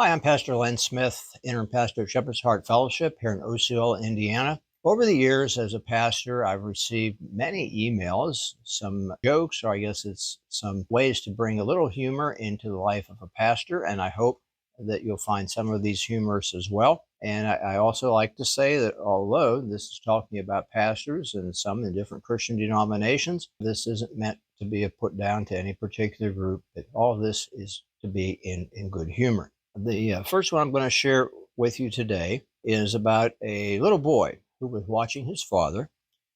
Hi, I'm Pastor Len Smith, interim pastor at Shepherd's Heart Fellowship here in Osceola, Indiana. Over the years as a pastor, I've received many emails, some jokes, or I guess it's some ways to bring a little humor into the life of a pastor, and I hope that you'll find some of these humorous as well. And I also like to say that although this is talking about pastors and some in different Christian denominations, this isn't meant to be a put down to any particular group, but all of this is to be in good humor. The first one I'm going to share with you today is about a little boy who was watching his father.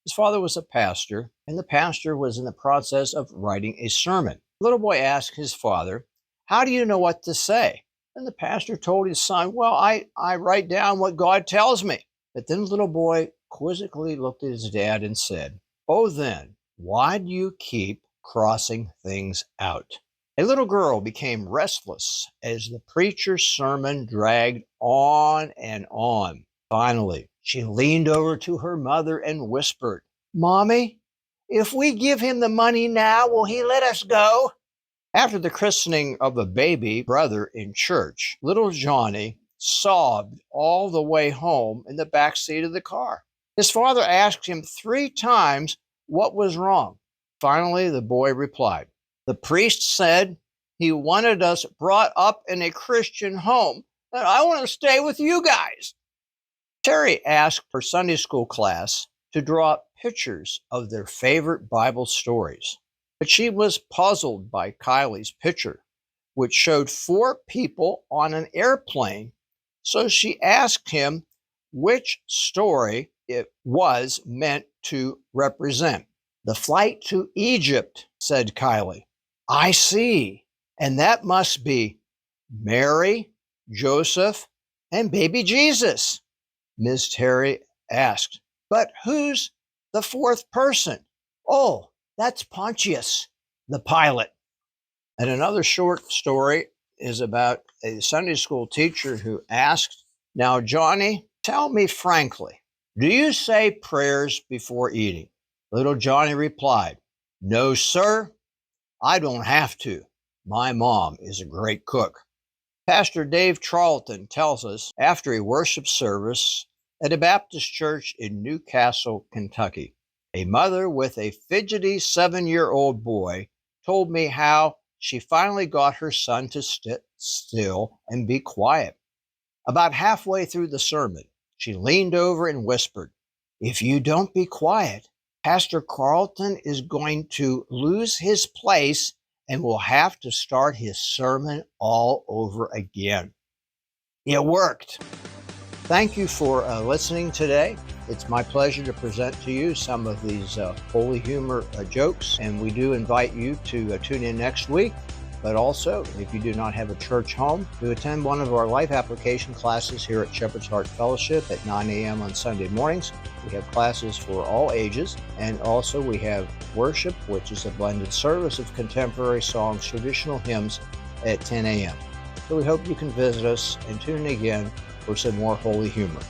His father was a pastor, and the pastor was in the process of writing a sermon. The little boy asked his father, "How do you know what to say?" And the pastor told his son, "Well, I write down what God tells me." But then the little boy quizzically looked at his dad and said, "Oh, then, why do you keep crossing things out?" A little girl became restless as the preacher's sermon dragged on and on. Finally, she leaned over to her mother and whispered, "Mommy, if we give him the money now, will he let us go?" After the christening of a baby brother in church, little Johnny sobbed all the way home in the back seat of the car. His father asked him 3 times what was wrong. Finally, the boy replied, "The priest said he wanted us brought up in a Christian home, and I want to stay with you guys." Terry asked her Sunday school class to draw pictures of their favorite Bible stories, but she was puzzled by Kylie's picture, which showed 4 people on an airplane, so she asked him which story it was meant to represent. "The flight to Egypt," said Kylie. "I see. And that must be Mary, Joseph, and baby Jesus." Ms. Terry asked, "But who's the 4th person?" "Oh, that's Pontius, the pilot." And another short story is about a Sunday school teacher who asked, "Now, Johnny, tell me frankly, do you say prayers before eating?" Little Johnny replied, "No, sir, I don't have to. My mom is a great cook." Pastor Dave Charlton tells us after a worship service at a Baptist church in Newcastle, Kentucky, a mother with a fidgety 7-year-old boy told me how she finally got her son to sit still and be quiet. About halfway through the sermon, she leaned over and whispered, "If you don't be quiet, Pastor Carlton is going to lose his place and will have to start his sermon all over again." It worked. Thank you for listening today. It's my pleasure to present to you some of these holy humor jokes, and we do invite you to tune in next week. But also, if you do not have a church home, to attend one of our life application classes here at Shepherd's Heart Fellowship at 9 a.m. on Sunday mornings. We have classes for all ages, and also we have worship, which is a blended service of contemporary songs, traditional hymns at 10 a.m. So we hope you can visit us and tune in again for some more holy humor.